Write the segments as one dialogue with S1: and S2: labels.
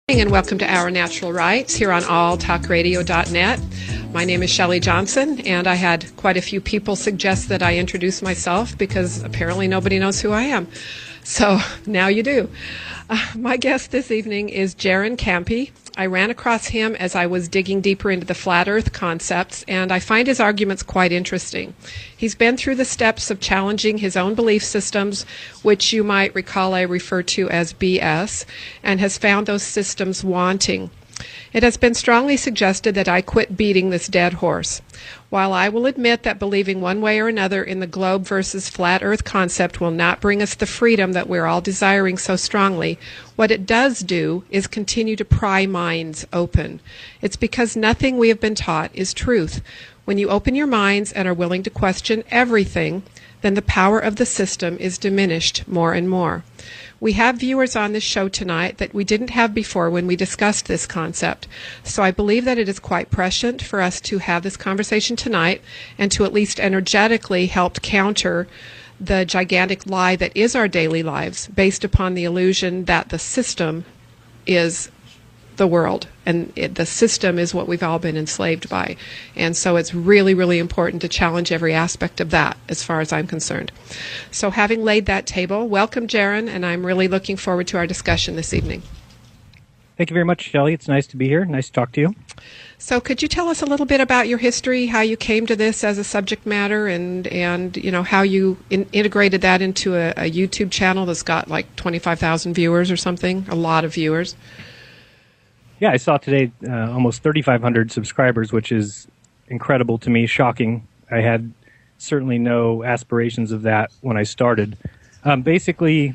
S1: And welcome to Our Natural Rights here on alltalkradio.net. My name is Shelly Johnson, and I had quite a few people suggest that I introduce myself because apparently nobody knows who I am. So now you do. My guest this evening is Jaron Campy. I ran across him as I was digging deeper into the flat earth concepts, and I find his arguments quite interesting. He's been through the steps of challenging his own belief systems, which you might recall I refer to as BS, and has found those systems wanting. It has been strongly suggested that I quit beating this dead horse. While I will admit that believing one way or another in the globe versus flat earth concept will not bring us the freedom that we're all desiring so strongly, what it does do is continue to pry minds open. It's because nothing we have been taught is truth. When you open your minds and are willing to question everything, then the power of the system is diminished more and more. We have viewers on this show tonight that we didn't have before when we discussed this concept. So I believe that it is quite prescient for us to have this conversation tonight and to at least energetically help counter the gigantic lie that is our daily lives based upon the illusion that the system is the world, and the system is what we've all been enslaved by. And so it's really, really important to challenge every aspect of that as far as I'm concerned. So having laid that table, welcome, Jaron, and I'm really looking forward to our discussion this evening.
S2: Thank you very much, Shelly. It's nice to be here. Nice to talk to you.
S1: So could you tell us a little bit about your history, how you came to this as a subject matter, and you know, how you integrated that into a YouTube channel that's got like 25,000 viewers or something, a lot of viewers?
S2: Yeah, I saw today almost 3,500 subscribers, which is incredible to me, shocking. I had certainly no aspirations of that when I started. Basically,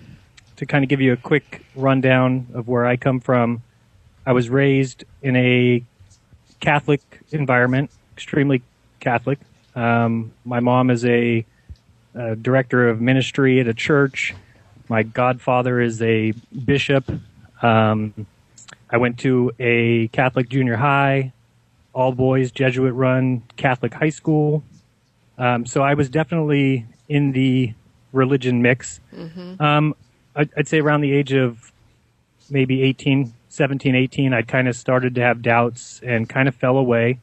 S2: to kind of give you a quick rundown of where I come from, I was raised in a Catholic environment, extremely Catholic. My mom is a director of ministry at a church. My godfather is a bishop. I went to a Catholic junior high, all boys, Jesuit run Catholic high school. So I was definitely in the religion mix. Mm-hmm. I'd say around the age of maybe 17, 18, I kind of started to have doubts and kind of fell away.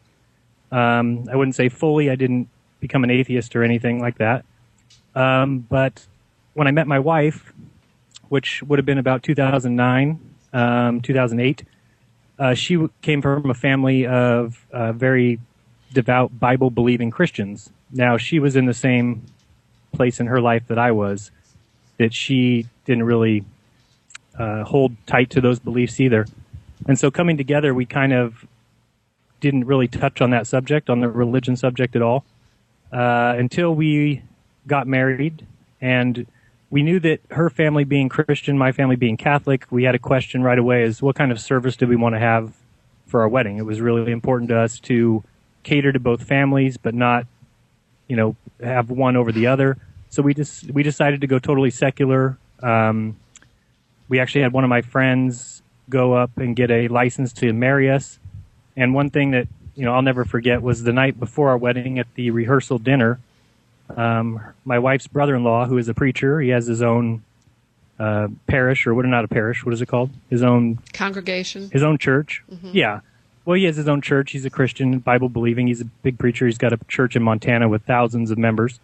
S2: I wouldn't say fully. I didn't become an atheist or anything like that. But when I met my wife, which would have been about 2009, 2008. She came from a family of very devout, Bible-believing Christians. Now, she was in the same place in her life that I was, that she didn't really hold tight to those beliefs either. And so coming together, we kind of didn't really touch on that subject, on the religion subject at all, until we got married. And we knew that her family being Christian, my family being Catholic, we had a question right away is what kind of service do we want to have for our wedding? It was really important to us to cater to both families, but not, have one over the other. So we decided to go totally secular. We actually had one of my friends go up and get a license to marry us. And one thing that, I'll never forget was the night before our wedding at the rehearsal dinner. My wife's brother-in-law, who is a preacher, he has his own parish, or not a parish, what is it called? His own
S1: congregation,
S2: his own church.
S1: Mm-hmm.
S2: Yeah. Well, he has his own church. He's a Christian, Bible-believing. He's a big preacher. He's got a church in Montana with thousands of members.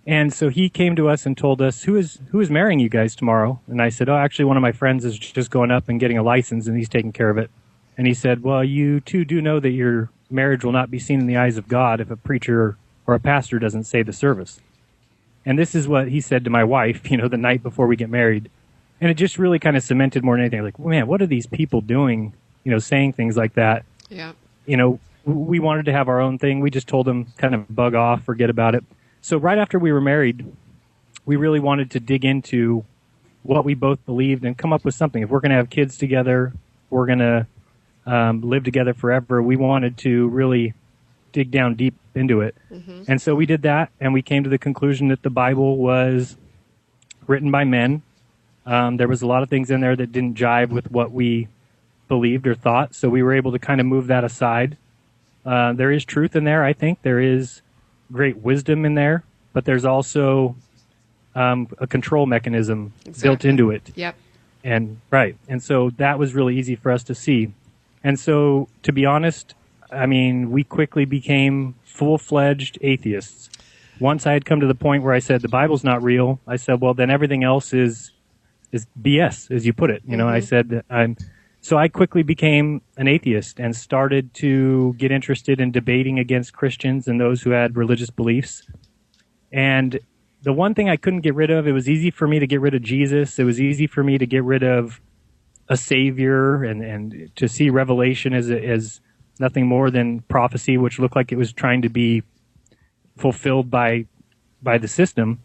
S2: And so he came to us and told us, who is marrying you guys tomorrow? And I said, actually, one of my friends is just going up and getting a license, and he's taking care of it. And he said, well, you two do know that your marriage will not be seen in the eyes of God if a preacher or a pastor doesn't say the service. And this is what he said to my wife, the night before we get married. And it just really kind of cemented more than anything. Like, man, what are these people doing, saying things like that?
S1: Yeah.
S2: We wanted to have our own thing. We just told them kind of bug off, forget about it. So right after we were married, we really wanted to dig into what we both believed and come up with something. If we're going to have kids together, we're going to live together forever, we wanted to really dig down deep into it. Mm-hmm. And so we did that, and we came to the conclusion that the Bible was written by men. There was a lot of things in there that didn't jive with what we believed or thought, so we were able to kind of move that aside. There is truth in there, I think. There is great wisdom in there, but there's also a control mechanism built into it.
S1: Yep.
S2: And right. And so that was really easy for us to see. And so, to be honest, I mean, we quickly became full-fledged atheists. Once I had come to the point where I said, the Bible's not real, I said, well, then everything else is BS, as you put it. You know, I said, that so I quickly became an atheist and started to get interested in debating against Christians and those who had religious beliefs. And the one thing I couldn't get rid of, it was easy for me to get rid of Jesus. It was easy for me to get rid of a savior and to see Revelation as nothing more than prophecy, which looked like it was trying to be fulfilled by the system.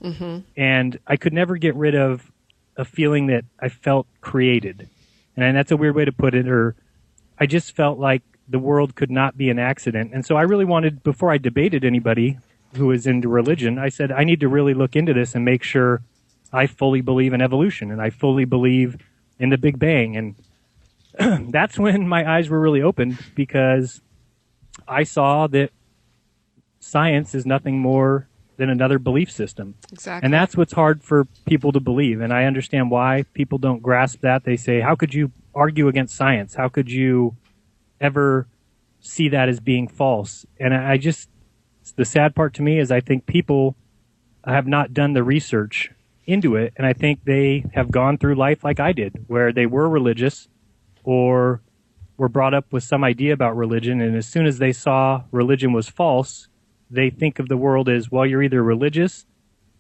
S2: And I could never get rid of a feeling that I felt created. And that's a weird way to put it, or I just felt like the world could not be an accident. And so I really wanted, before I debated anybody who was into religion, I said, I need to really look into this and make sure I fully believe in evolution and I fully believe in the Big Bang. And that's when my eyes were really opened, because I saw that science is nothing more than another belief system.
S1: Exactly.
S2: And that's what's hard for people to believe. And I understand why people don't grasp that. They say, how could you argue against science? How could you ever see that as being false? And I just, the sad part to me is I think people have not done the research into it. And I think they have gone through life like I did, where they were religious or were brought up with some idea about religion. And as soon as they saw religion was false, they think of the world as, well, you're either religious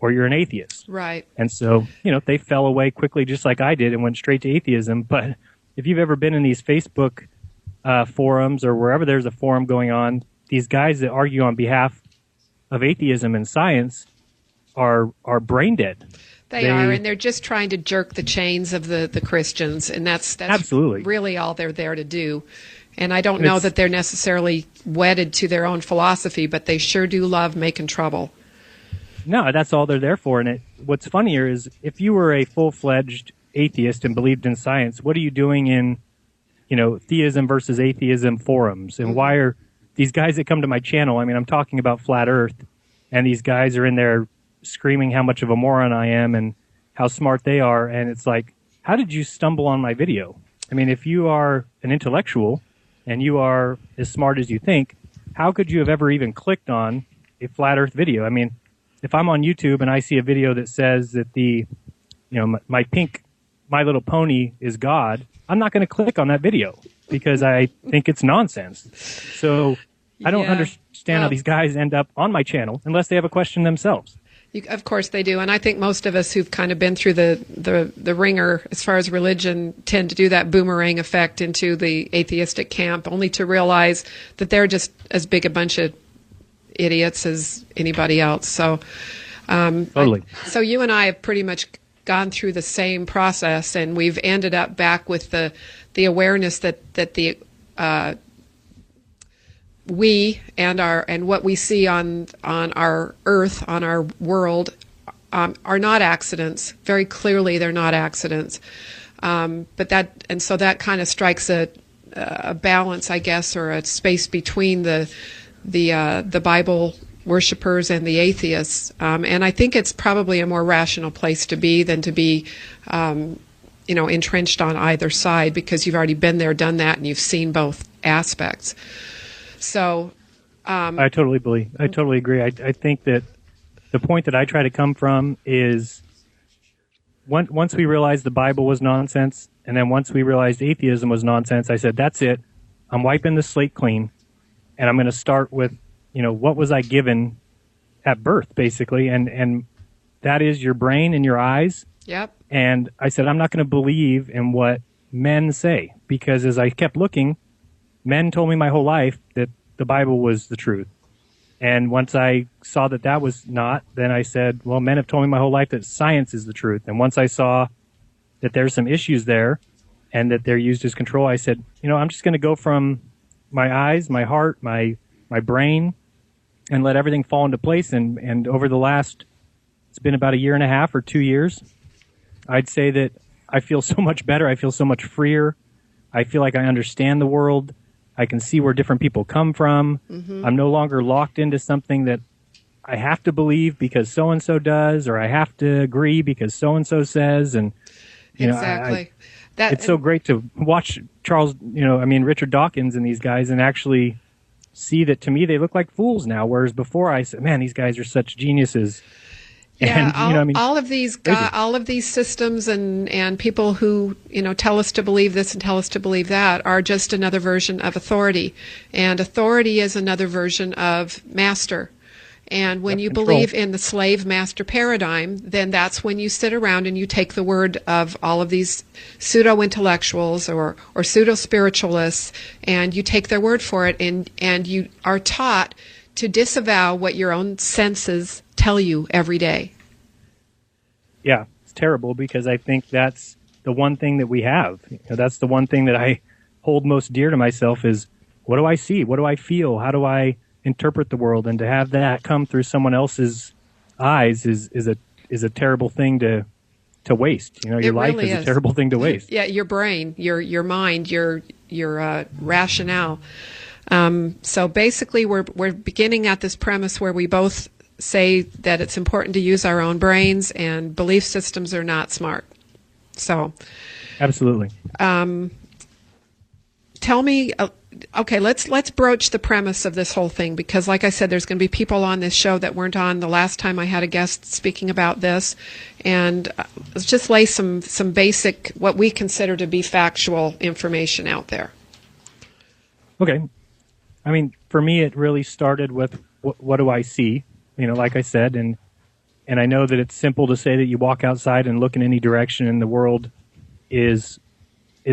S2: or you're an atheist.
S1: Right.
S2: And so, you know, they fell away quickly just like I did and went straight to atheism. But if you've ever been in these Facebook forums or wherever there's a forum going on, these guys that argue on behalf of atheism and science are brain dead.
S1: They are, and they're just trying to jerk the chains of the Christians, and that's
S2: absolutely
S1: really all they're there to do. And I don't know that they're necessarily wedded to their own philosophy, but they sure do love making trouble.
S2: No, that's all they're there for. And what's funnier is if you were a full-fledged atheist and believed in science, what are you doing in, you know, theism versus atheism forums? And why are these guys that come to my channel, I mean, I'm talking about flat Earth, and these guys are in there screaming how much of a moron I am and how smart they are. And it's like, how did you stumble on my video? I mean, if you are an intellectual and you are as smart as you think, how could you have ever even clicked on a flat Earth video? I mean, if I'm on YouTube and I see a video that says that my pink My Little Pony is God, I'm not going to click on that video because I think it's nonsense. So I don't understand how these guys end up on my channel unless they have a question themselves.
S1: Of course they do, and I think most of us who've kind of been through the ringer as far as religion tend to do that boomerang effect into the atheistic camp, only to realize that they're just as big a bunch of idiots as anybody else. So,
S2: totally.
S1: So you and I have pretty much gone through the same process, and we've ended up back with the awareness that the we and what we see on our Earth, on our world, are not accidents. Very clearly, they're not accidents. But that kind of strikes a balance, I guess, or a space between the Bible worshipers and the atheists. And I think it's probably a more rational place to be than to be, entrenched on either side, because you've already been there, done that, and you've seen both aspects. So,
S2: I totally agree. I think that the point that I try to come from is once we realized the Bible was nonsense, and then once we realized atheism was nonsense, I said, that's it. I'm wiping the slate clean, and I'm going to start with, what was I given at birth, basically, and that is your brain and your eyes.
S1: Yep.
S2: And I said, I'm not going to believe in what men say, because as I kept looking, men told me my whole life that the Bible was the truth. And once I saw that that was not, then I said, well, men have told me my whole life that science is the truth. And once I saw that there's some issues there and that they're used as control, I said, I'm just going to go from my eyes, my heart, my brain, and let everything fall into place. And over the last, it's been about 1.5 years or 2 years, I'd say that I feel so much better. I feel so much freer. I feel like I understand the world. I can see where different people come from. Mm-hmm. I'm no longer locked into something that I have to believe because so-and-so does, or I have to agree because so-and-so says. And
S1: Exactly.
S2: It's so great to watch Richard Dawkins and these guys and actually see that. To me, they look like fools now, whereas before I said, man, these guys are such geniuses.
S1: Yeah,
S2: And,
S1: all of these systems and people who tell us to believe this and tell us to believe that are just another version of authority, and authority is another version of master. And when you believe in the slave master paradigm, then that's when you sit around and you take the word of all of these pseudo intellectuals or pseudo spiritualists, and you take their word for it, and you are taught to disavow what your own senses tell you every day.
S2: Yeah, it's terrible, because I think that's the one thing that we have. That's the one thing that I hold most dear to myself is, what do I see? What do I feel? How do I interpret the world? And to have that come through someone else's eyes is a terrible thing to waste. Your life really is a terrible thing to waste.
S1: Yeah, your brain, your mind, your rationale. So basically, we're beginning at this premise where we both say that it's important to use our own brains, and belief systems are not smart. So,
S2: absolutely.
S1: Tell me. Okay, let's broach the premise of this whole thing, because, like I said, there's going to be people on this show that weren't on the last time I had a guest speaking about this, and let's just lay some basic, what we consider to be factual information out there.
S2: Okay. I mean, for me, it really started with what do I see? Like I said, and I know that it's simple to say that you walk outside and look in any direction and the world is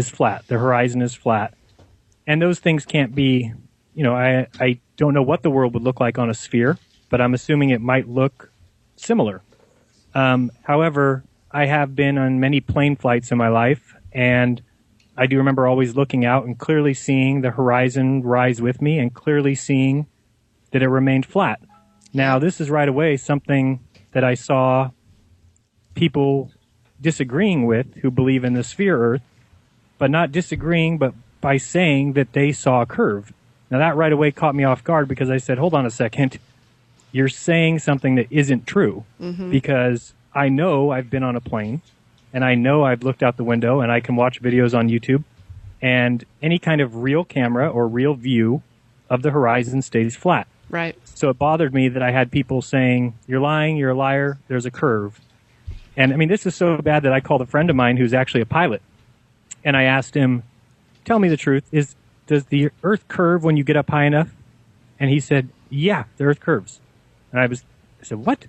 S2: flat. The horizon is flat. And those things can't be, I don't know what the world would look like on a sphere, but I'm assuming it might look similar. However, I have been on many plane flights in my life, and I do remember always looking out and clearly seeing the horizon rise with me and clearly seeing that it remained flat. Now, this is right away something that I saw people disagreeing with who believe in the sphere Earth, but not disagreeing, but by saying that they saw a curve. Now, that right away caught me off guard, because I said, hold on a second. You're saying something that isn't true, because I know I've been on a plane, and I know I've looked out the window, and I can watch videos on YouTube, and any kind of real camera or real view of the horizon stays flat.
S1: Right.
S2: So it bothered me that I had people saying, you're lying, you're a liar, there's a curve. And I mean, this is so bad that I called a friend of mine who's actually a pilot. And I asked him, tell me the truth, does the Earth curve when you get up high enough? And he said, yeah, the Earth curves. And I said, what?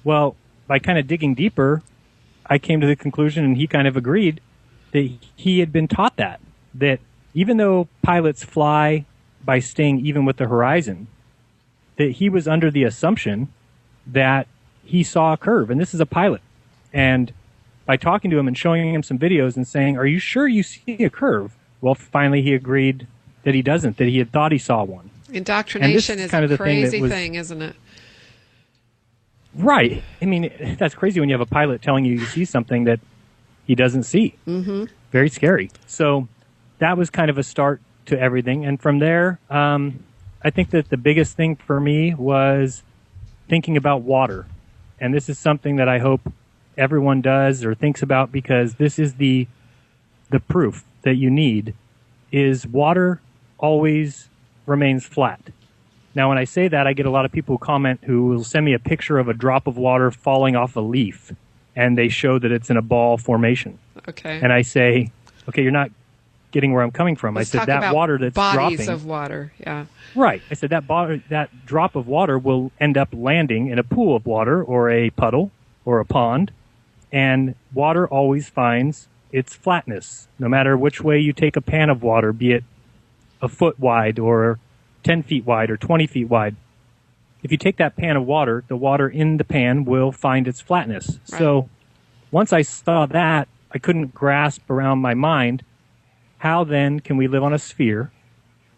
S2: Well, by kind of digging deeper, I came to the conclusion, and he kind of agreed, that he had been taught that even though pilots fly by staying even with the horizon, that he was under the assumption that he saw a curve. And this is a pilot. And by talking to him and showing him some videos and saying, are you sure you see a curve? Well, finally he agreed that he doesn't, that he had thought he saw one.
S1: Indoctrination is a crazy thing, isn't it?
S2: Right. I mean, that's crazy when you have a pilot telling you see something that he doesn't see. Mm-hmm. Very scary. So that was kind of a start to everything. And from there, I think that the biggest thing for me was thinking about water. And this is something that I hope everyone does or thinks about, because this is the proof that you need, is water always remains flat. Now, when I say that, I get a lot of people who comment who will send me a picture of a drop of water falling off a leaf, and they show that it's in a ball formation.
S1: Okay.
S2: And I say, okay, you're not getting where I'm coming from.
S1: Let's
S2: I said that water that's dropping.
S1: Bodies of water, yeah.
S2: Right. I said that drop of water will end up landing in a pool of water or a puddle or a pond, and water always finds its flatness, no matter which way you take a pan of water, be it a foot wide or 10 feet wide or 20 feet wide. If you take that pan of water, the water in the pan will find its flatness. Right. So once I saw that, I couldn't grasp around my mind, how then can we live on a sphere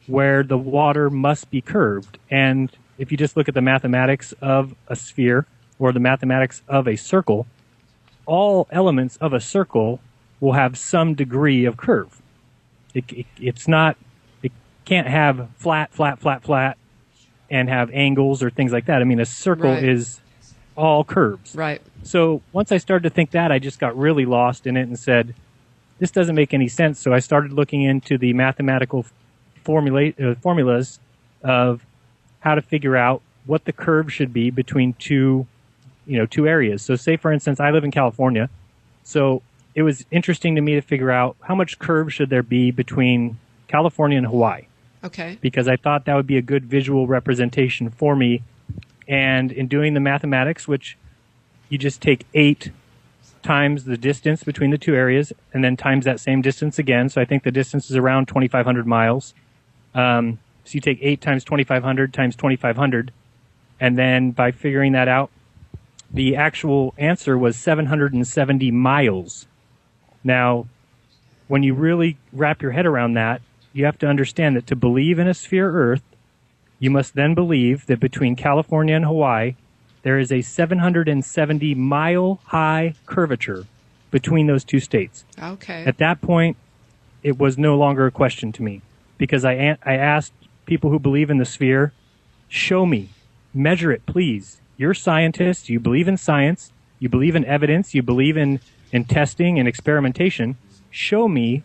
S2: where the water must be curved? And if you just look at the mathematics of a sphere or the mathematics of a circle, all elements of a circle will have some degree of curve. It can't have flat, and have angles or things like that. I mean, a circle is all curves.
S1: Right.
S2: So once I started to think that, I just got really lost in it and said, this doesn't make any sense. So I started looking into the mathematical formulas of how to figure out what the curve should be between two areas. So say, for instance, I live in California. So it was interesting to me to figure out how much curve should there be between California and Hawaii.
S1: Okay.
S2: Because I thought that would be a good visual representation for me. And in doing the mathematics, which you just take 8 times the distance between the two areas and then times that same distance again. So I think the distance is around 2,500 miles. So you take 8 times 2,500 times 2,500. And then by figuring that out, the actual answer was 770 miles. Now, when you really wrap your head around that, you have to understand that to believe in a sphere Earth, you must then believe that between California and Hawaii, there is a 770-mile-high curvature between those two states.
S1: Okay.
S2: At that point, it was no longer a question to me because I asked people who believe in the sphere, show me, measure it, please. You're scientists. You believe in science. You believe in evidence. You believe in testing and experimentation. Show me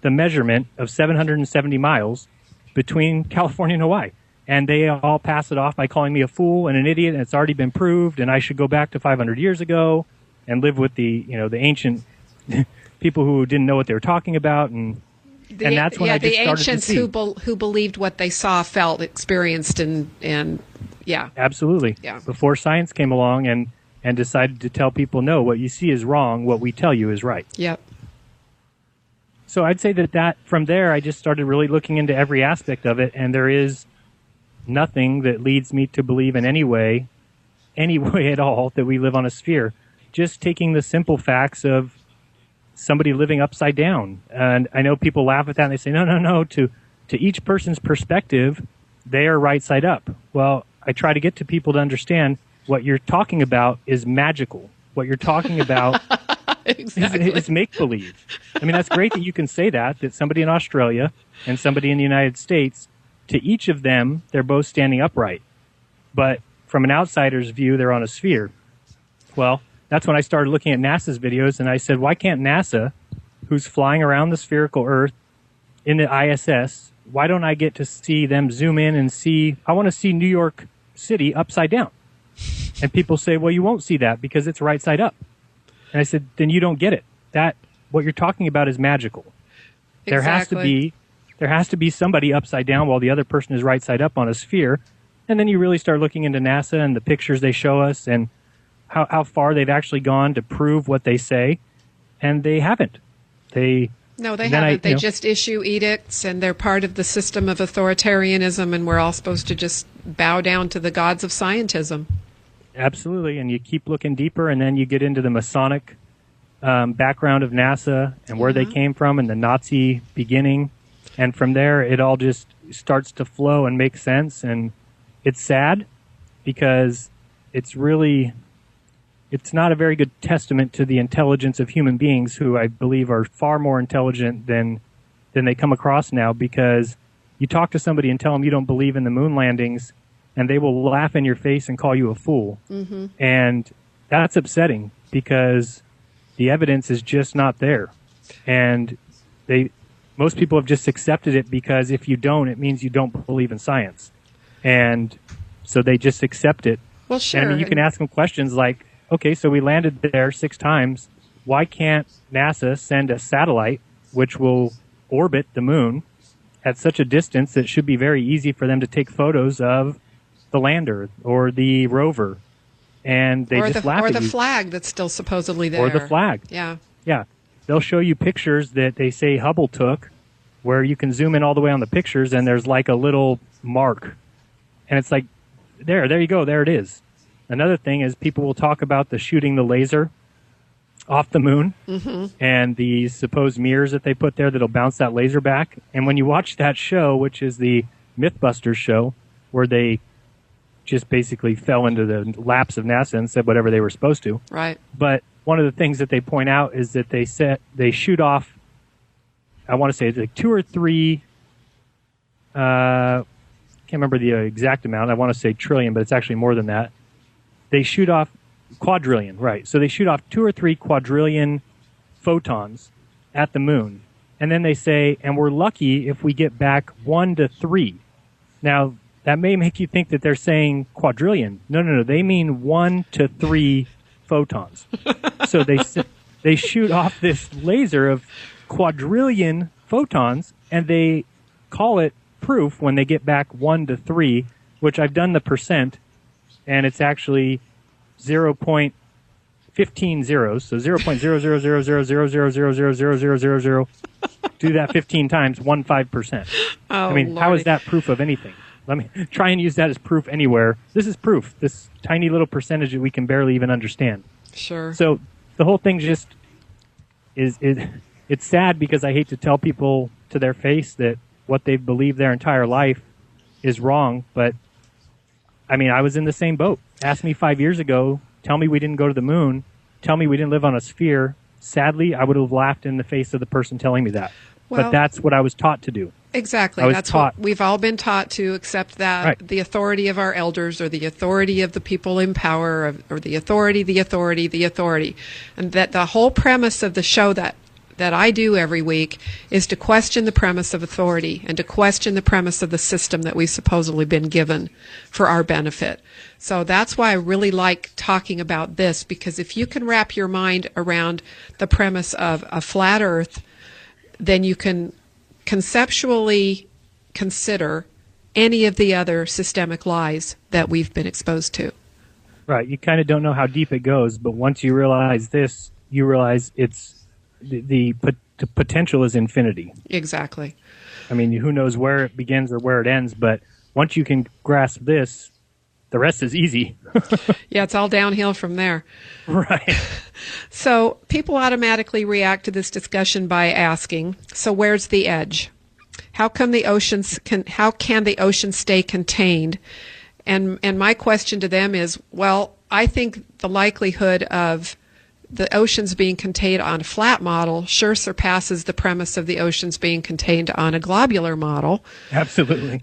S2: the measurement of 770 miles between California and Hawaii. And they all pass it off by calling me a fool and an idiot, and it's already been proved, and I should go back to 500 years ago and live with the ancient people who didn't know what they were talking about, and that's when I just started to see.
S1: The ancients who believed what they saw, felt, experienced, and yeah.
S2: Absolutely.
S1: Yeah.
S2: Before science came along and decided to tell people, no, what you see is wrong, what we tell you is right.
S1: Yep.
S2: So I'd say that from there, I just started really looking into every aspect of it, and there is nothing that leads me to believe in any way at all that we live on a sphere. Just taking the simple facts of somebody living upside down. And I know people laugh at that and they say, no, to each person's perspective, they are right side up. Well, I try to get to people to understand what you're talking about is magical. What you're talking about
S1: exactly.
S2: is make-believe. I mean, that's great that you can say that somebody in Australia and somebody in the United States, to each of them, they're both standing upright. But from an outsider's view, they're on a sphere. Well, that's when I started looking at NASA's videos, and I said, why can't NASA, who's flying around the spherical Earth in the ISS, why don't I get to see them zoom in and see, I want to see New York City upside down. And people say, well, you won't see that because it's right side up. And I said, then you don't get it. What you're talking about is magical.
S1: Exactly.
S2: There has to be somebody upside down while the other person is right side up on a sphere. And then you really start looking into NASA and the pictures they show us and how far they've actually gone to prove what they say. And they haven't.
S1: No, they haven't. They just issue edicts, and they're part of the system of authoritarianism, and we're all supposed to just bow down to the gods of scientism.
S2: Absolutely. And you keep looking deeper, and then you get into the Masonic background of NASA and where they came from and the Nazi beginning. And from there, it all just starts to flow and make sense. And it's sad because it's not a very good testament to the intelligence of human beings, who I believe are far more intelligent than they come across now, because you talk to somebody and tell them you don't believe in the moon landings, and they will laugh in your face and call you a fool. Mm-hmm. And that's upsetting because the evidence is just not there. And most people have just accepted it because if you don't, it means you don't believe in science. And so they just accept it.
S1: Well, sure.
S2: And I mean, you can ask them questions like, okay, so we landed there 6 times. Why can't NASA send a satellite which will orbit the moon at such a distance that it should be very easy for them to take photos of the lander or the rover? And they just laugh at you.
S1: Or the flag that's still supposedly there.
S2: Or the flag.
S1: Yeah.
S2: Yeah. They'll show you pictures that they say Hubble took where you can zoom in all the way on the pictures and there's like a little mark. And it's like, there you go, there it is. Another thing is people will talk about shooting the laser off the moon and the supposed mirrors that they put there that'll bounce that laser back. And when you watch that show, which is the Mythbusters show, where they just basically fell into the laps of NASA and said whatever they were supposed to.
S1: Right.
S2: But one of the things that they point out is that they shoot off, I want to say it's like 2 or 3, can't remember the exact amount. I want to say trillion, but it's actually more than that. They shoot off Quadrillion, right. So they shoot off 2 or 3 quadrillion photons at the moon. And then they say, and we're lucky if we get back 1 to 3. Now, that may make you think that they're saying quadrillion. No. They mean 1 to 3 photons. So they shoot off this laser of quadrillion photons, and they call it proof when they get back 1 to 3, which I've done the percent, and it's actually 0.15 zeros, so 0.0000000000000. Do that 15 times, 15%.
S1: Oh,
S2: I mean,
S1: Lordy.
S2: how is that proof of anything? Let me try and use that as proof anywhere. This is proof, this tiny little percentage that we can barely even understand.
S1: Sure.
S2: So the whole thing just it's sad because I hate to tell people to their face that what they've believed their entire life is wrong, but I mean, I was in the same boat. Ask me 5 years ago, tell me we didn't go to the moon, tell me we didn't live on a sphere. Sadly, I would have laughed in the face of the person telling me that.
S1: Well,
S2: but that's what I was taught to do.
S1: Exactly. That's
S2: taught.
S1: what we've all been taught to accept, that
S2: Right.
S1: the authority of our elders, or the authority of the people in power, or the authority. And that the whole premise of the show that I do every week is to question the premise of authority and to question the premise of the system that we've supposedly been given for our benefit. So that's why I really like talking about this, because if you can wrap your mind around the premise of a flat earth, then you can conceptually consider any of the other systemic lies that we've been exposed to.
S2: Right. You kind of don't know how deep it goes, but once you realize this, you realize it's the potential is infinity.
S1: Exactly.
S2: I mean, who knows where it begins or where it ends, but once you can grasp this, the rest is easy.
S1: Yeah, it's all downhill from there.
S2: Right.
S1: So people automatically react to this discussion by asking, so where's the edge? How can the oceans stay contained? And my question to them is, well, I think the likelihood of the oceans being contained on a flat model sure surpasses the premise of the oceans being contained on a globular model.
S2: Absolutely.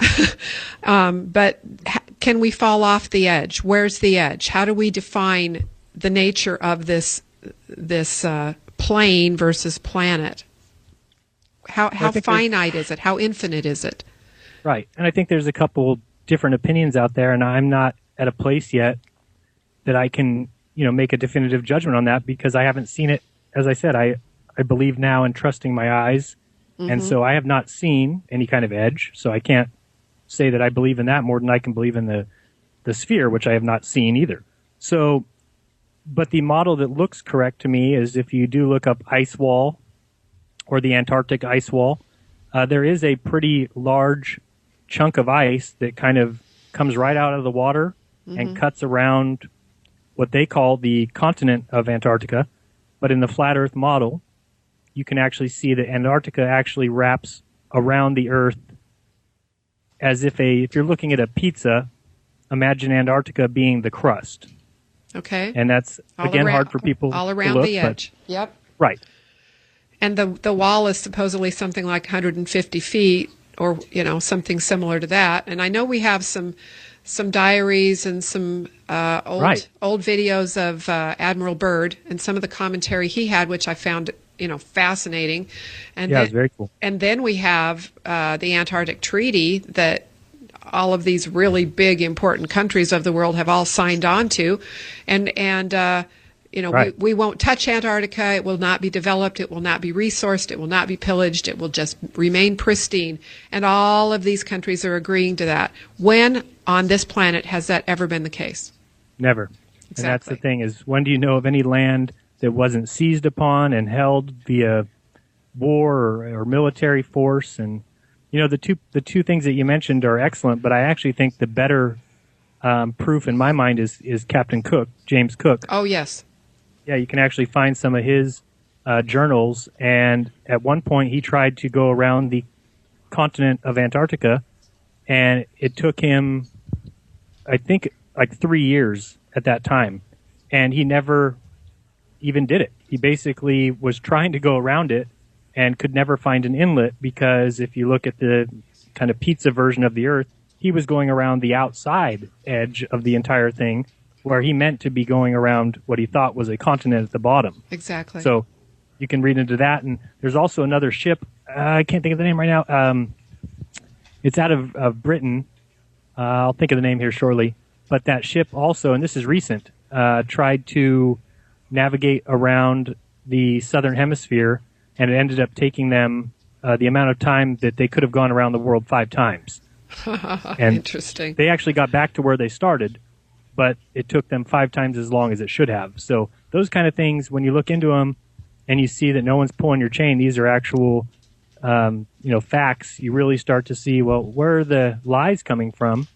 S1: But can we fall off the edge? Where's the edge? How do we define the nature of this plane versus planet? How finite is it? How infinite is it?
S2: Right. And I think there's a couple different opinions out there, and I'm not at a place yet that I can, make a definitive judgment on that, because I haven't seen it. As I said, I believe now in trusting my eyes. Mm-hmm. And so I have not seen any kind of edge. So I can't say that I believe in that more than I can believe in the sphere, which I have not seen either. So, but the model that looks correct to me is if you do look up ice wall or the Antarctic ice wall, there is a pretty large chunk of ice that kind of comes right out of the water mm-hmm. and cuts around what they call the continent of Antarctica. But in the flat Earth model, you can actually see that Antarctica actually wraps around the Earth as if you're looking at a pizza, imagine Antarctica being the crust.
S1: Okay.
S2: And that's, hard for people
S1: all around
S2: to look,
S1: the edge. Yep.
S2: Right.
S1: And the wall is supposedly something like 150 feet or, something similar to that. And I know we have some diaries and some old videos of Admiral Byrd and some of the commentary he had, which I found, fascinating. And
S2: yeah, it's very cool.
S1: And then we have the Antarctic Treaty that all of these really big, important countries of the world have all signed on to. Right. We won't touch Antarctica. It will not be developed. It will not be resourced. It will not be pillaged. It will just remain pristine. And all of these countries are agreeing to that. When on this planet has that ever been the case?
S2: Never.
S1: Exactly.
S2: And that's the thing is, when do you know of any land that wasn't seized upon and held via war or military force? And, the two things that you mentioned are excellent, but I actually think the better proof in my mind is Captain Cook, James Cook.
S1: Oh, yes.
S2: Yeah, you can actually find some of his journals, and at one point he tried to go around the continent of Antarctica, and it took him, I think, like 3 years at that time, and he never even did it. He basically was trying to go around it and could never find an inlet, because if you look at the kind of pizza version of the Earth, he was going around the outside edge of the entire thing, where he meant to be going around what he thought was a continent at the bottom.
S1: Exactly.
S2: So you can read into that. And there's also another ship. I can't think of the name right now. It's out of Britain. I'll think of the name here shortly. But that ship also, and this is recent, tried to navigate around the southern hemisphere, and it ended up taking them the amount of time that they could have gone around the world 5 times. And
S1: interesting.
S2: They actually got back to where they started, but it took them 5 times as long as it should have. So those kind of things, when you look into them and you see that no one's pulling your chain, these are actual facts, you really start to see, well, where are the lies coming from?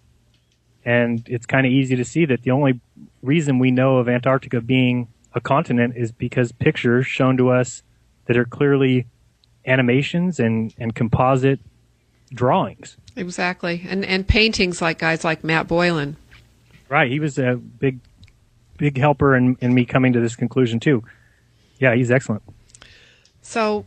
S2: And it's kind of easy to see that the only reason we know of Antarctica being a continent is because pictures shown to us that are clearly animations and composite drawings.
S1: Exactly. And paintings like guys like Matt Boylan.
S2: Right. He was a big helper in me coming to this conclusion, too. Yeah, he's excellent.
S1: So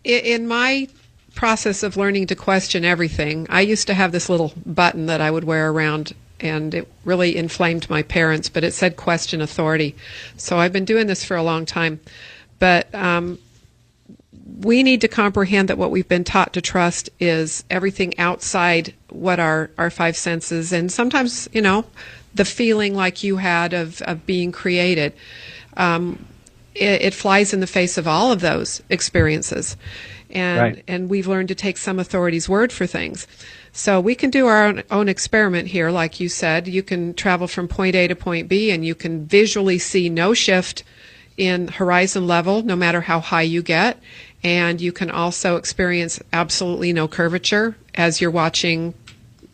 S1: in my process of learning to question everything, I used to have this little button that I would wear around, and it really inflamed my parents, but it said question authority. So I've been doing this for a long time. But we need to comprehend that what we've been taught to trust is everything outside what our 5 senses, and sometimes, the feeling like you had of being created. It flies in the face of all of those experiences. And we've learned to take some authority's word for things. So we can do our own experiment here, like you said. You can travel from point A to point B, and you can visually see no shift in horizon level, no matter how high you get. And you can also experience absolutely no curvature as you're watching,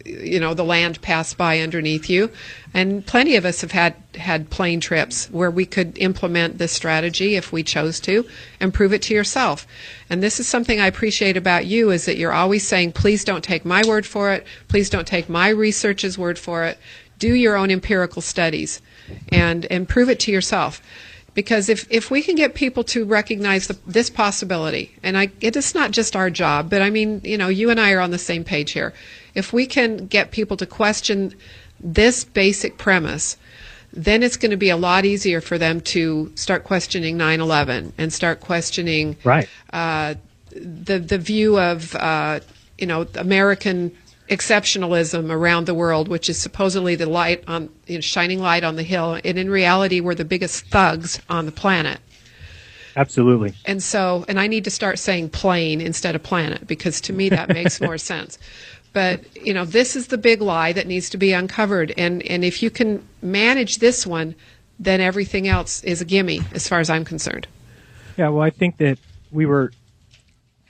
S1: the land pass by underneath you. And plenty of us have had plane trips where we could implement this strategy if we chose to and prove it to yourself. And this is something I appreciate about you, is that you're always saying, please don't take my word for it. Please don't take my research's word for it. Do your own empirical studies and prove it to yourself. Because if we can get people to recognize this possibility, and it is not just our job, but I mean, you and I are on the same page here. If we can get people to question this basic premise, then it's going to be a lot easier for them to start questioning 9/11 and start questioning the view of American exceptionalism around the world, which is supposedly the light on shining light on the hill, and in reality we're the biggest thugs on the planet.
S2: Absolutely.
S1: And I need to start saying plane instead of planet, because to me that makes more sense. But this is the big lie that needs to be uncovered, and if you can manage this one, then everything else is a gimme as far as I'm concerned.
S2: Yeah, well, I think that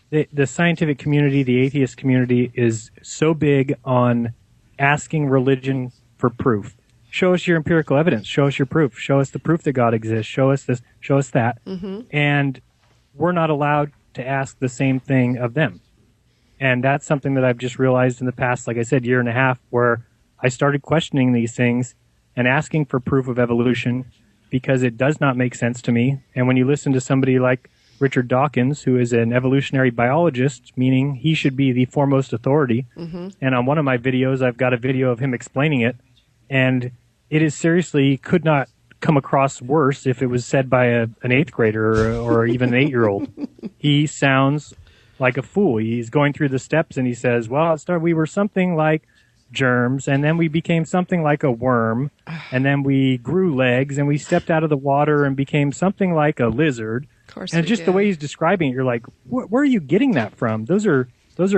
S2: the scientific community, the atheist community, is so big on asking religion for proof. Show us your empirical evidence. Show us your proof. Show us the proof that God exists. Show us this. Show us that. Mm-hmm. And we're not allowed to ask the same thing of them. And that's something that I've just realized in the past, like I said, year and a half, where I started questioning these things and asking for proof of evolution, because it does not make sense to me. And when you listen to somebody like Richard Dawkins, who is an evolutionary biologist, meaning he should be the foremost authority. Mm-hmm. And on one of my videos, I've got a video of him explaining it. And it is seriously could not come across worse if it was said by an 8th grader or even an 8-year-old. He sounds like a fool. He's going through the steps and he says, well, we were something like germs, and then we became something like a worm, and then we grew legs, and we stepped out of the water and became something like a lizard. And just the way he's describing it, you're like, where are you getting that from? Those are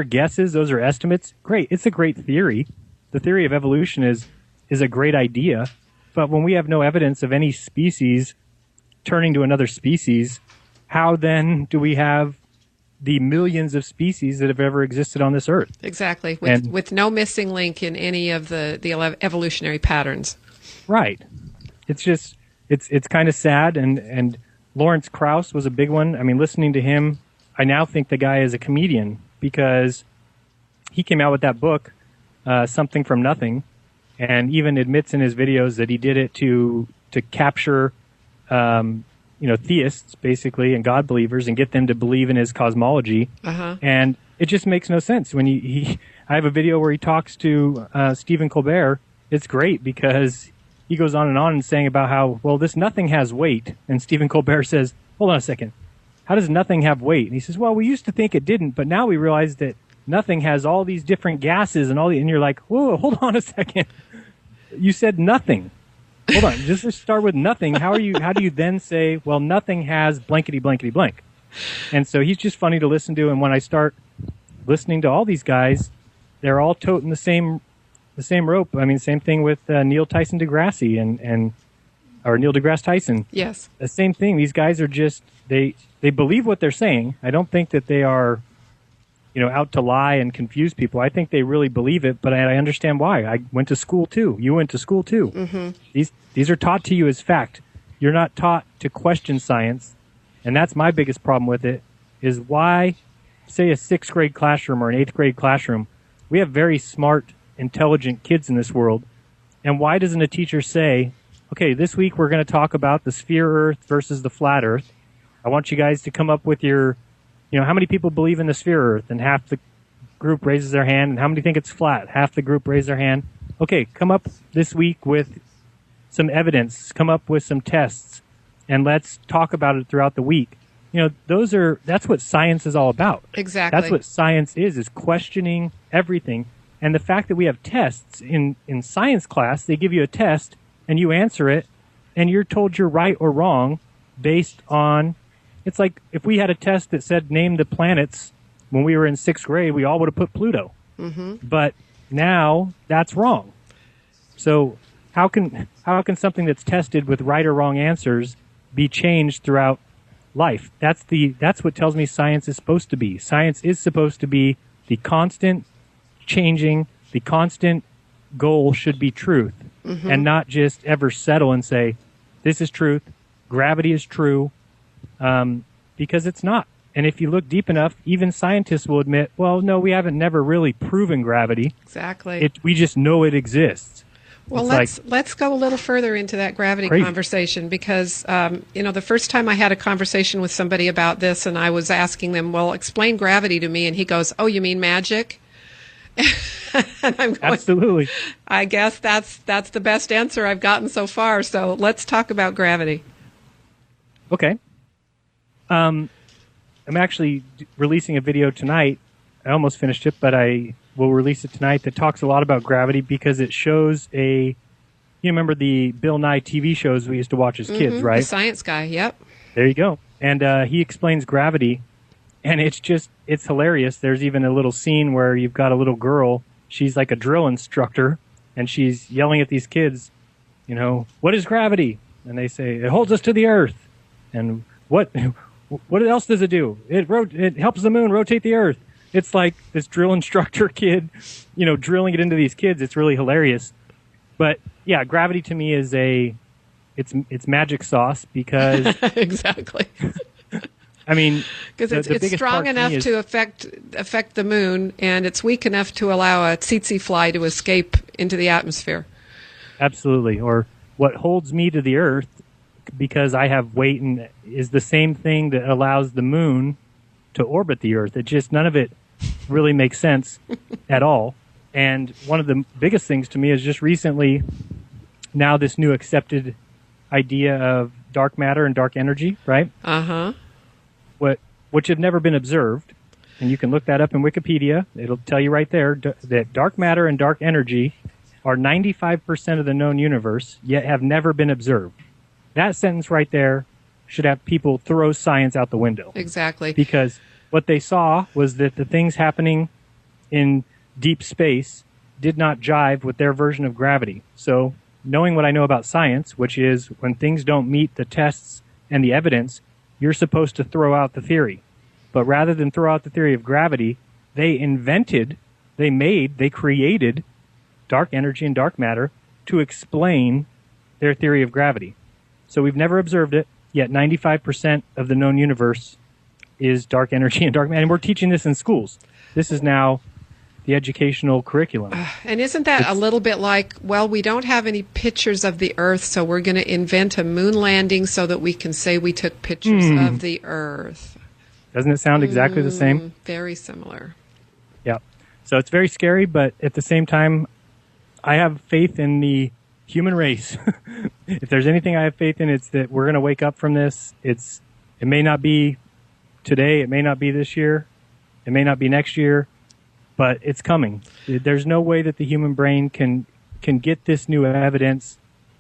S2: guesses. Those are estimates. Great. It's a great theory. The theory of evolution is a great idea. But when we have no evidence of any species turning to another species, how then do we have the millions of species that have ever existed on this earth?
S1: Exactly. With no missing link in any of the evolutionary patterns. Right.
S2: It's just, it's kind of sad. And Lawrence Krauss was a big one. I mean, listening to him, I now think the guy is a comedian, because he came out with that book, Something from Nothing, and even admits in his videos that he did it to capture, theists basically and God believers and get them to believe in his cosmology. Uh-huh. And it just makes no sense. When I have a video where he talks to Stephen Colbert. It's great because he goes on and saying about how, well, this nothing has weight. And Stephen Colbert says, hold on a second. How does nothing have weight? And he says, well, we used to think it didn't, but now we realize that nothing has all these different gases and and you're like, whoa, hold on a second. You said nothing. Hold on. Just start with nothing. How do you then say, well, nothing has blankety, blankety, blank? And so he's just funny to listen to. And when I start listening to all these guys, they're all toting the same rope. I mean, same thing with Neil Tyson deGrasse or Neil deGrasse Tyson.
S1: Yes.
S2: The same thing. These guys are just, they believe what they're saying. I don't think that they are, out to lie and confuse people. I think they really believe it, but I understand why. I went to school too. You went to school too.
S1: Mm-hmm.
S2: These are taught to you as fact. You're not taught to question science. And that's my biggest problem with it, is why, say, a 6th grade classroom or an 8th grade classroom, we have very smart, intelligent kids in this world. And why doesn't a teacher say, okay, this week we're going to talk about the sphere Earth versus the flat Earth. I want you guys to come up with your, how many people believe in the sphere Earth? And half the group raises their hand. And how many think it's flat? Half the group raise their hand. Okay, come up this week with some evidence. Come up with some tests. And let's talk about it throughout the week. That's what science is all about.
S1: Exactly.
S2: That's what science is questioning everything. And the fact that we have tests in science class, they give you a test and you answer it and you're told you're right or wrong based on, it's like if we had a test that said name the planets when we were in 6th grade, we all would have put Pluto.
S1: Mm-hmm.
S2: But now that's wrong. So how can something that's tested with right or wrong answers be changed throughout life? That's what tells me science is supposed to be. Science is supposed to be the constant changing, the constant goal should be truth,
S1: mm-hmm.
S2: and not just ever settle and say, this is truth, gravity is true, because it's not. And if you look deep enough, even scientists will admit, well, no, we haven't never really proven gravity.
S1: Exactly.
S2: We just know it exists.
S1: Well, let's go a little further into that gravity conversation because, the first time I had a conversation with somebody about this and I was asking them, well, explain gravity to me. And he goes, oh, you mean magic? And I'm going,
S2: absolutely.
S1: I guess that's the best answer I've gotten so far. So let's talk about gravity.
S2: Okay. I'm actually releasing a video tonight. I almost finished it, but I will release it tonight that talks a lot about gravity because it shows you remember the Bill Nye TV shows we used to watch as kids, right?
S1: The science guy, yep.
S2: There you go. And he explains gravity, and it's hilarious. There's even a little scene where you've got a little girl. She's like a drill instructor, and she's yelling at these kids, what is gravity? And they say, it holds us to the earth. And what else does it do? It helps the moon rotate the earth. It's like this drill instructor kid, drilling it into these kids. It's really hilarious. But yeah, gravity to me is it's magic sauce because
S1: exactly.
S2: I mean,
S1: because it's strong enough to affect the moon, and it's weak enough to allow a tsetse fly to escape into the atmosphere.
S2: Absolutely. Or what holds me to the earth, because I have weight, and is the same thing that allows the moon to orbit the earth. None of it really makes sense at all. And one of the biggest things to me is just recently now this new accepted idea of dark matter and dark energy, right?
S1: Uh-huh.
S2: Which have never been observed. And you can look that up in Wikipedia. It'll tell you right there that dark matter and dark energy are 95% of the known universe, yet have never been observed. That sentence right there should have people throw science out the window.
S1: Exactly.
S2: Because what they saw was that the things happening in deep space did not jive with their version of gravity. So knowing what I know about science, which is when things don't meet the tests and the evidence, you're supposed to throw out the theory. But rather than throw out the theory of gravity, they created dark energy and dark matter to explain their theory of gravity. So we've never observed it, yet 95% of the known universe is dark energy and dark matter. And we're teaching this in schools. This is now the educational curriculum.
S1: And isn't that a little bit like, well, we don't have any pictures of the Earth, so we're going to invent a moon landing so that we can say we took pictures of the Earth.
S2: Doesn't it sound exactly the same?
S1: Very similar.
S2: Yeah. So it's very scary, but at the same time, I have faith in the human race, if there's anything I have faith in, it's that we're going to wake up from this. It may not be today. It may not be this year. It may not be next year, but it's coming. There's no way that the human brain can get this new evidence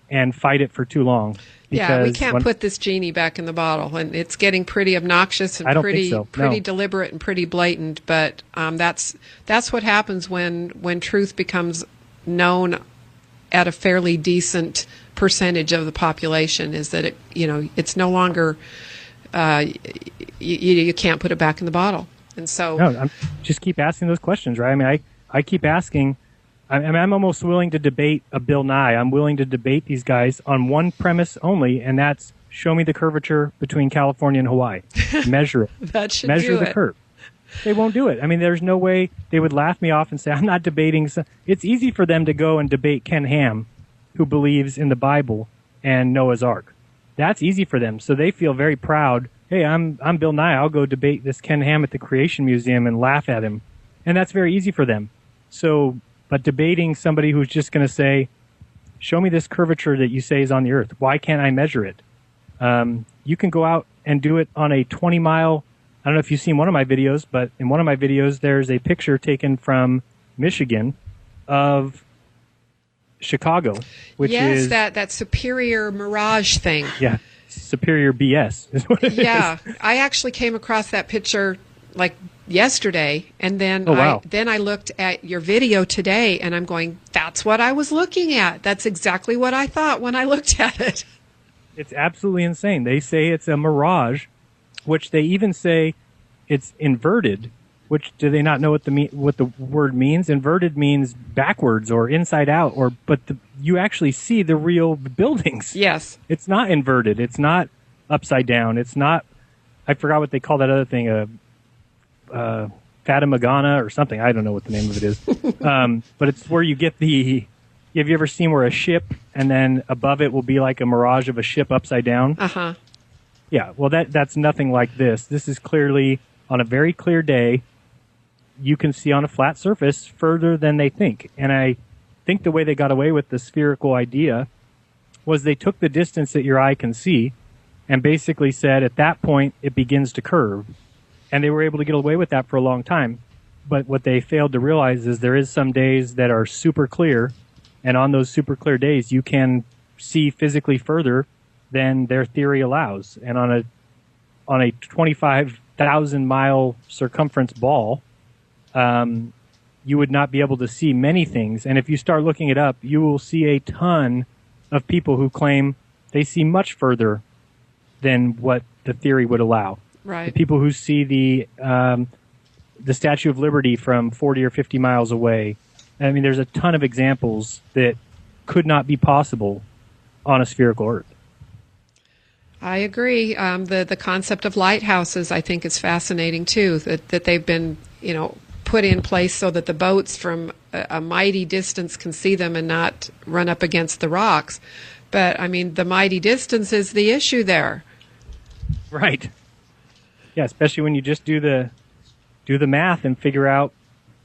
S2: and fight it for too long.
S1: Yeah, we can't put this genie back in the bottle, and it's getting pretty obnoxious and pretty deliberate and pretty blatant. But that's what happens when truth becomes known at a fairly decent percentage of the population. Is that it's no longer you can't put it back in the bottle, and so
S2: just keep asking those questions, right? I mean, I keep asking. I'm almost willing to debate a Bill Nye. I'm willing to debate these guys on one premise only, and that's show me the curvature between California and Hawaii. Measure it.
S1: That should
S2: measure the curve. They won't do it. I mean, there's no way. They would laugh me off and say, I'm not debating. It's easy for them to go and debate Ken Ham, who believes in the Bible and Noah's Ark. That's easy for them. So they feel very proud. Hey, I'm Bill Nye. I'll go debate this Ken Ham at the Creation Museum and laugh at him. And that's very easy for them. But debating somebody who's just going to say, show me this curvature that you say is on the earth. Why can't I measure it? You can go out and do it on a 20-mile. I don't know if you've seen one of my videos, but in one of my videos, there's a picture taken from Michigan of Chicago, which is
S1: that Superior Mirage thing.
S2: Yeah, Superior BS is what it is.
S1: Yeah, I actually came across that picture like yesterday, and then I looked at your video today, and I'm going, that's what I was looking at. That's exactly what I thought when I looked at it.
S2: It's absolutely insane. They say it's a mirage, which they even say it's inverted, which do they not know what the word means? Inverted means backwards or inside out, but you actually see the real buildings.
S1: Yes. It's
S2: not inverted. It's not upside down. It's not, I forgot what they call that other thing, Fata Morgana or something. I don't know what the name of it is. But it's where you get have you ever seen where a ship and then above it will be like a mirage of a ship upside down?
S1: Uh-huh.
S2: Yeah, well, that's nothing like this. This is clearly, on a very clear day, you can see on a flat surface further than they think. And I think the way they got away with the spherical idea was they took the distance that your eye can see and basically said, at that point, it begins to curve. And they were able to get away with that for a long time. But what they failed to realize is there is some days that are super clear, and on those super clear days, you can see physically further than their theory allows. And on a 25,000-mile circumference ball, you would not be able to see many things. And if you start looking it up, you will see a ton of people who claim they see much further than what the theory would allow.
S1: Right.
S2: The people who see the Statue of Liberty from 40 or 50 miles away. I mean, there's a ton of examples that could not be possible on a spherical Earth.
S1: I agree. The concept of lighthouses, I think, is fascinating too. That they've been, put in place so that the boats from a mighty distance can see them and not run up against the rocks. But I mean, the mighty distance is the issue there.
S2: Right. Yeah, especially when you just do the math and figure out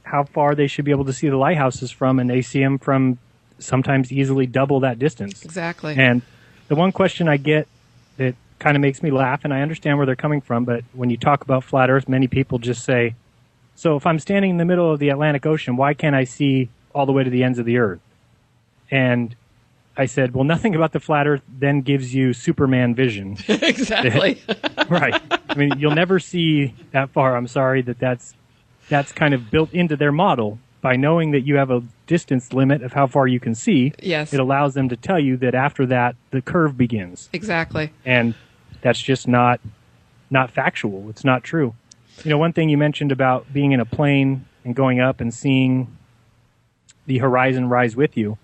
S2: how far they should be able to see the lighthouses from, and they see them from sometimes easily double that distance.
S1: Exactly.
S2: And the one question I get that kind of makes me laugh, and I understand where they're coming from, but when you talk about flat Earth, many people just say, so if I'm standing in the middle of the Atlantic Ocean, why can't I see all the way to the ends of the Earth? And I said, well, nothing about the flat Earth then gives you Superman vision.
S1: Exactly.
S2: Right. I mean, you'll never see that far. I'm sorry that's kind of built into their model. By knowing that you have a distance limit of how far you can see,
S1: yes,
S2: it allows them to tell you that after that, the curve begins.
S1: Exactly.
S2: And that's just not factual. It's not true. One thing you mentioned about being in a plane and going up and seeing the horizon rise with you.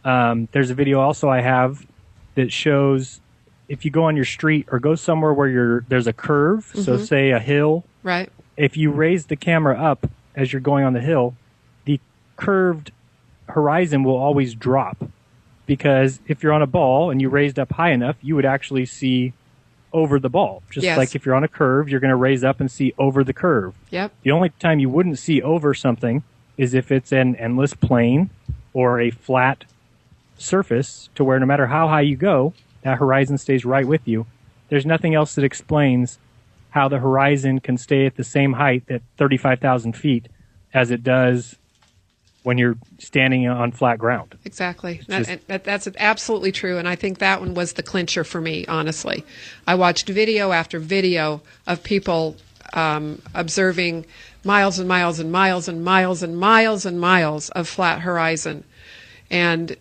S2: There's a video also I have that shows if you go on your street or go somewhere where there's a curve, so say a hill.
S1: Right.
S2: If you raise the camera up as you're going on the hill, the curved horizon will always drop. Because if you're on a ball and you raised up high enough, you would actually see over the ball. Just like if you're on a curve, you're going to raise up and see over the curve.
S1: Yep.
S2: The only time you wouldn't see over something is if it's an endless plane or a flat surface to where no matter how high you go, that horizon stays right with you. There's nothing else that explains how the horizon can stay at the same height at 35,000 feet as it does when you're standing on flat ground.
S1: Exactly. That's absolutely true. And I think that one was the clincher for me, honestly. I watched video after video of people observing miles and miles and miles and miles and miles and miles of flat horizon. And,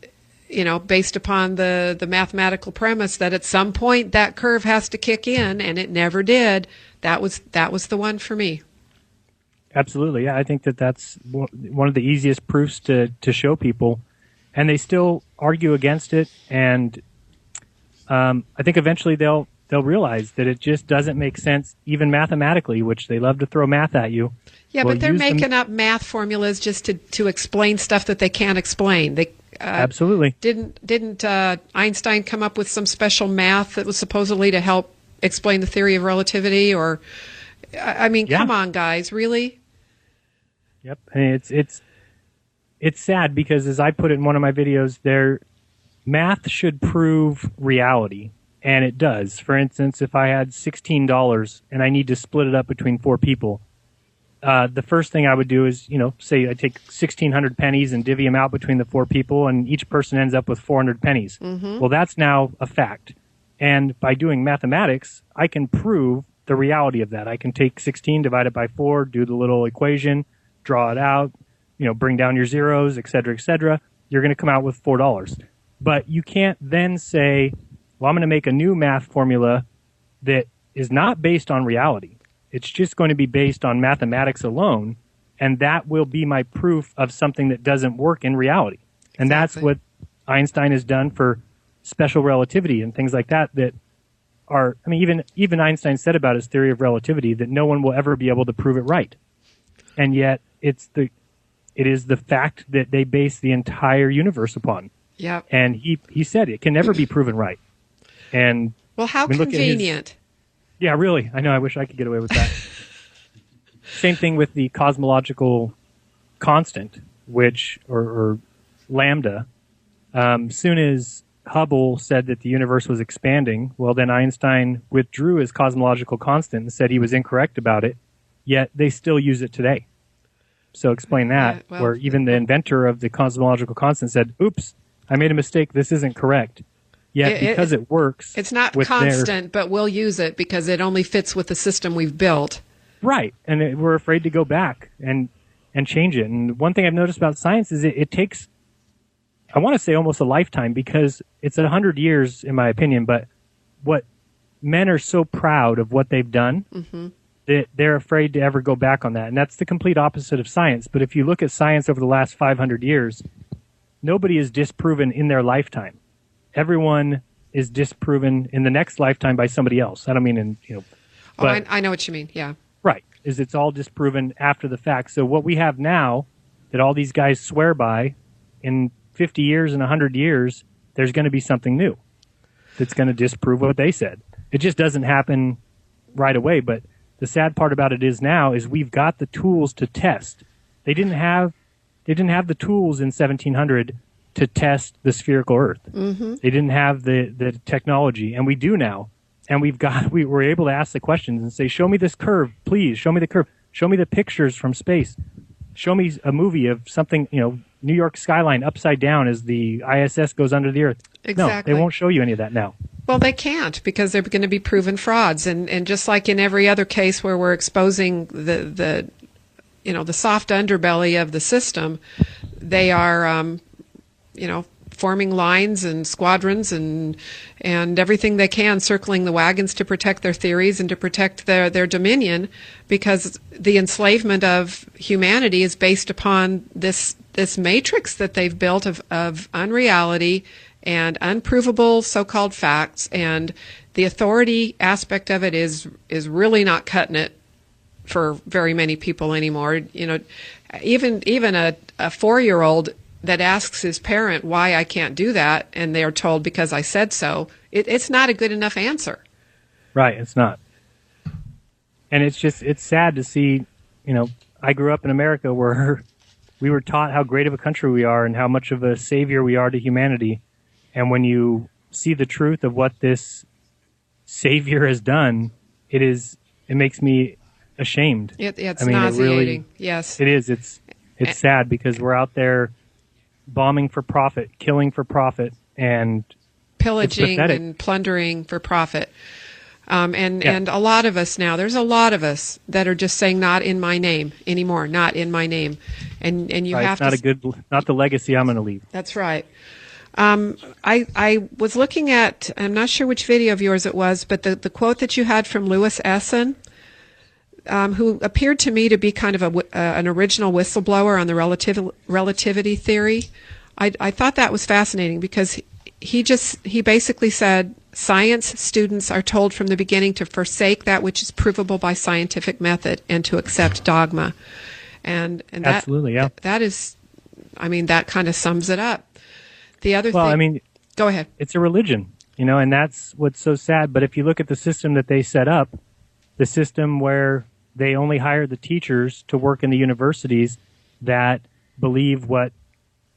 S1: you know, based upon the mathematical premise that at some point that curve has to kick in, and it never did, that was the one for me.
S2: Absolutely. Yeah, I think that's one of the easiest proofs to show people, and they still argue against it. And I think eventually they'll realize that it just doesn't make sense, even mathematically, which they love to throw math at you.
S1: Yeah, but they're making up math formulas just to explain stuff that they can't explain. They
S2: absolutely
S1: didn't Einstein come up with some special math that was supposedly to help explain the theory of relativity? Or, I mean, Come on, guys, really?
S2: Yep, and it's sad because, as I put it in one of my videos, math should prove reality, and it does. For instance, if I had $16 and I need to split it up between 4 people, the first thing I would do is, say I take 1,600 pennies and divvy them out between the 4 people, and each person ends up with 400 pennies. Mm-hmm. Well, that's now a fact, and by doing mathematics, I can prove the reality of that. I can take 16, divide it by 4, do the little equation, draw it out, bring down your zeros, et cetera, you're going to come out with $4. But you can't then say, well, I'm going to make a new math formula that is not based on reality. It's just going to be based on mathematics alone, and that will be my proof of something that doesn't work in reality. And that's what Einstein has done for special relativity and things like that are, even Einstein said about his theory of relativity that no one will ever be able to prove it right. And yet it is the fact that they base the entire universe upon.
S1: Yeah.
S2: And he said it can never be proven right. And
S1: well, how convenient.
S2: Yeah, really. I know. I wish I could get away with that. Same thing with the cosmological constant, or lambda. Soon as Hubble said that the universe was expanding, well, then Einstein withdrew his cosmological constant and said he was incorrect about it. Yet they still use it today. So explain that, where even the inventor of the cosmological constant said, oops, I made a mistake. This isn't correct. Yet because it works.
S1: It's not constant, but we'll use it because it only fits with the system we've built.
S2: Right. And we're afraid to go back and change it. And one thing I've noticed about science is it takes, I want to say almost a lifetime, because it's 100 years in my opinion, but what men are so proud of what they've done. Mm-hmm. They're afraid to ever go back on that. And that's the complete opposite of science. But if you look at science over the last 500 years, nobody is disproven in their lifetime. Everyone is disproven in the next lifetime by somebody else. I don't mean but,
S1: I know what you mean, yeah.
S2: Right. It's all disproven after the fact. So what we have now that all these guys swear by, in 50 years and 100 years, there's going to be something new that's going to disprove what they said. It just doesn't happen right away, but the sad part about it is we've got the tools to test. They didn't have the tools in 1700 to test the spherical Earth. Mm-hmm. They didn't have the technology, and we do now. And we were able to ask the questions and say, show me this curve, please. Show me the curve. Show me the pictures from space. Show me a movie of something, New York skyline upside down as the ISS goes under the Earth.
S1: Exactly.
S2: No, they won't show you any of that now.
S1: Well, they can't, because they're going to be proven frauds. And just like in every other case where we're exposing the soft underbelly of the system, they are, forming lines and squadrons and everything they can, circling the wagons to protect their theories and to protect their dominion, because the enslavement of humanity is based upon this matrix that they've built of unreality and unprovable so-called facts, and the authority aspect of it is really not cutting it for very many people anymore. Even a 4-year-old that asks his parent why I can't do that, and they are told because I said so, it's not a good enough answer.
S2: Right, it's not. And it's sad to see, I grew up in America where we were taught how great of a country we are and how much of a savior we are to humanity. And when you see the truth of what this savior has done, it makes me ashamed.
S1: It's nauseating. Yes,
S2: it is. It's sad because we're out there bombing for profit, killing for profit, and
S1: pillaging and plundering for profit. And a lot of us now, there's a lot of us that are just saying, not in my name anymore, not in my name. And you
S2: right,
S1: have
S2: not the legacy I'm going to leave.
S1: That's right. I was looking at, I'm not sure which video of yours it was, but the quote that you had from Lewis Essen, who appeared to me to be kind of an original whistleblower on the relativity theory. I thought that was fascinating because he basically said science students are told from the beginning to forsake that which is provable by scientific method and to accept dogma. And that,
S2: absolutely, yeah.
S1: That is, I mean, that kind of sums it up. The other thing,
S2: I mean,
S1: go ahead.
S2: It's a religion, and that's what's so sad. But if you look at the system that they set up, the system where they only hire the teachers to work in the universities that believe what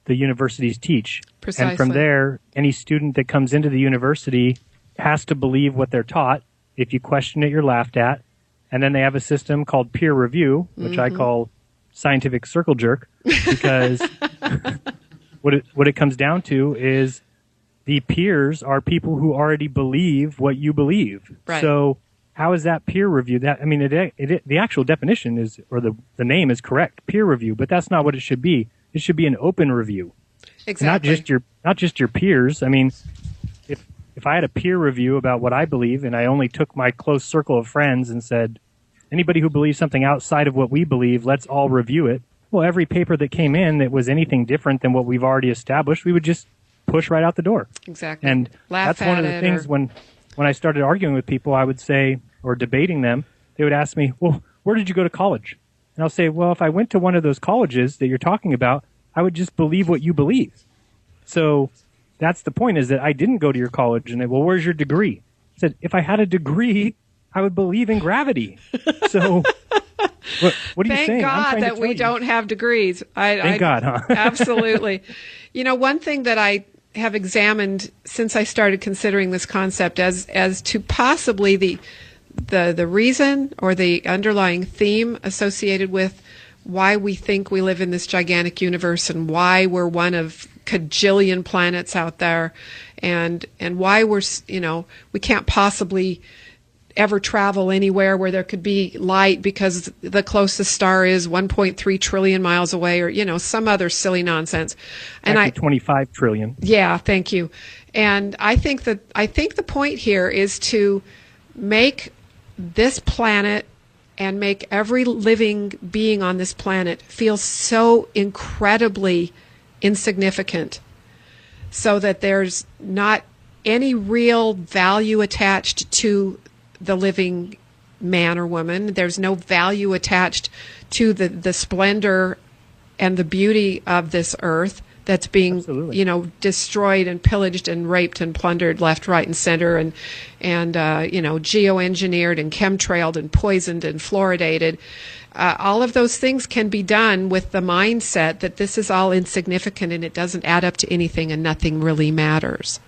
S2: the universities teach.
S1: Precisely.
S2: And from there, any student that comes into the university has to believe what they're taught. If you question it, you're laughed at. And then they have a system called peer review, which I call scientific circle jerk, because what it comes down to is the peers are people who already believe what you believe.
S1: Right.
S2: So how is that peer review? That, I mean, the actual definition is, or the name is correct, peer review, but that's not what it should be. It should be an open review.
S1: Exactly.
S2: Not just your peers. I mean, if I had a peer review about what I believe and I only took my close circle of friends and said, anybody who believes something outside of what we believe, let's all review it. Well, every paper that came in that was anything different than what we've already established, we would just push right out the door.
S1: Exactly.
S2: And that's one of the things when I started arguing with people, I would say, or debating them, they would ask me, well, where did you go to college? And I'll say, well, if I went to one of those colleges that you're talking about, I would just believe what you believe. So that's the point, is that I didn't go to your college. And they, well, where's your degree? I said, if I had a degree, I would believe in gravity. So what are you saying?
S1: Thank God that we don't have degrees.
S2: Thank God, huh?
S1: Absolutely. One thing that I have examined since I started considering this concept as to possibly the reason or the underlying theme associated with why we think we live in this gigantic universe and why we're one of cajillion planets out there and why we can't possibly ever travel anywhere where there could be light because the closest star is 1.3 trillion miles away or, some other silly nonsense. And
S2: 25 trillion.
S1: Yeah, thank you. And I think the point here is to make this planet and make every living being on this planet feel so incredibly insignificant so that there's not any real value attached to the living man or woman. There's no value attached to the splendor and the beauty of this earth that's being, destroyed and pillaged and raped and plundered left, right, and center, and geoengineered and chemtrailed and poisoned and fluoridated. All of those things can be done with the mindset that this is all insignificant and it doesn't add up to anything and nothing really matters.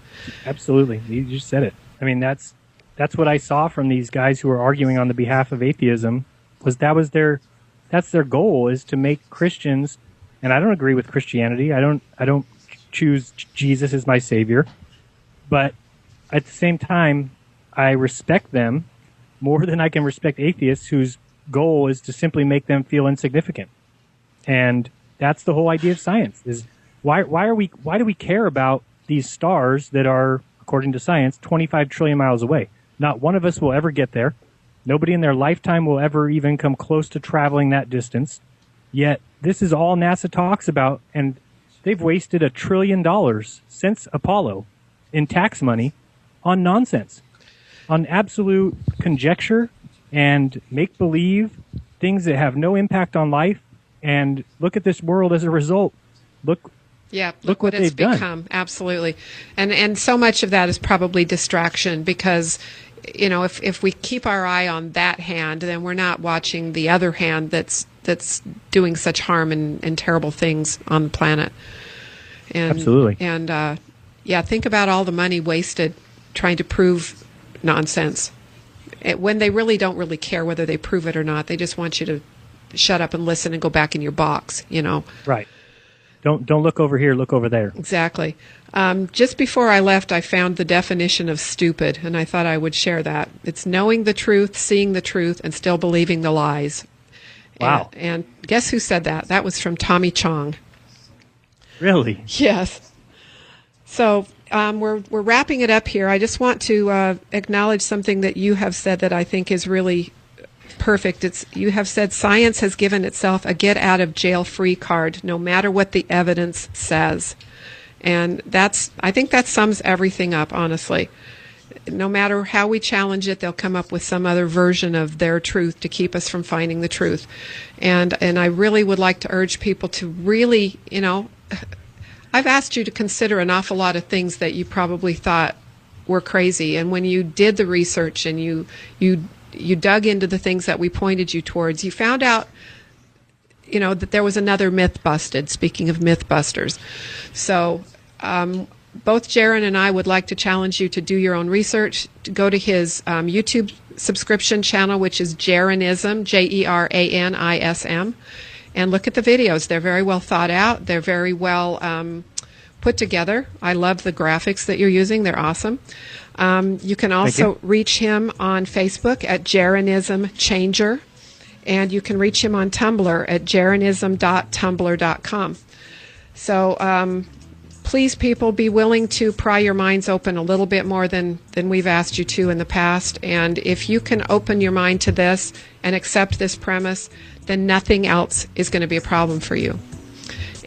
S2: Absolutely. You just said it. I mean, that's what I saw from these guys who were arguing on the behalf of atheism, that's their goal, is to make Christians. And I don't agree with Christianity. I don't choose Jesus as my savior. But at the same time, I respect them more than I can respect atheists whose goal is to simply make them feel insignificant. And that's the whole idea of science, is why do we care about these stars that are, according to science, 25 trillion miles away? Not one of us will ever get there. Nobody in their lifetime will ever even come close to traveling that distance. Yet this is all NASA talks about, and they've wasted $1 trillion since Apollo in tax money on nonsense, on absolute conjecture and make-believe, things that have no impact on life. And look at this world as a result. Look what
S1: it's
S2: they've done.
S1: become. Absolutely. And so much of that is probably distraction because if we keep our eye on that hand, then we're not watching the other hand that's doing such harm and terrible things on the planet. And,
S2: Absolutely.
S1: And think about all the money wasted trying to prove nonsense when they really don't really care whether they prove it or not. They just want you to shut up and listen and go back in your box.
S2: Right. Don't look over here, look over there.
S1: Exactly. Just before I left, I found the definition of stupid, and I thought I would share that. It's knowing the truth, seeing the truth, and still believing the lies.
S2: Wow.
S1: And guess who said that? That was from Tommy Chong.
S2: Really?
S1: Yes. So we're wrapping it up here. I just want to acknowledge something that you have said that I think is really perfect. You have said science has given itself a get-out-of-jail-free card, no matter what the evidence says. And I think that sums everything up, honestly. No matter how we challenge it, they'll come up with some other version of their truth to keep us from finding the truth. And I really would like to urge people to really, I've asked you to consider an awful lot of things that you probably thought were crazy. And when you did the research and you dug into the things that we pointed you towards, you found out, that there was another myth busted, speaking of Mythbusters. So both Jaron and I would like to challenge you to do your own research, to go to his YouTube subscription channel, which is Jeranism, Jeranism, and look at the videos. They're very well thought out. They're very well put together. I love the graphics that you're using. They're awesome. You can also reach him on Facebook at Jeranism Changer, and you can reach him on Tumblr at jeranism.tumblr.com. So please, people, be willing to pry your minds open a little bit more than we've asked you to in the past. And if you can open your mind to this and accept this premise, then nothing else is going to be a problem for you.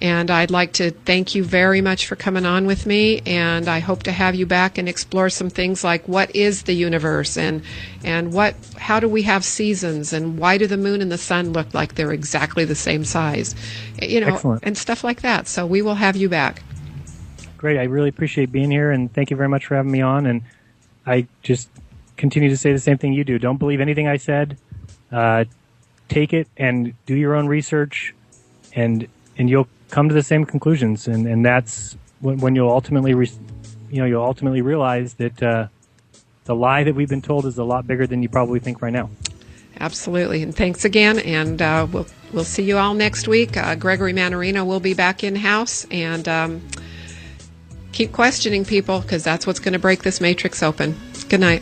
S1: And I'd like to thank you very much for coming on with me, and I hope to have you back and explore some things like what is the universe, and how do we have seasons, and why do the moon and the sun look like they're exactly the same size,
S2: Excellent.
S1: And stuff like that. So we will have you back.
S2: Great. I really appreciate being here, and thank you very much for having me on. And I just continue to say the same thing you do. Don't believe anything I said. Take it and do your own research, and you'll come to the same conclusions. And that's when you'll ultimately, you'll ultimately realize that the lie that we've been told is a lot bigger than you probably think right now.
S1: Absolutely. And thanks again. And we'll see you all next week. Gregory Manarino will be back in-house. And keep questioning people, because that's what's going to break this matrix open. Good night.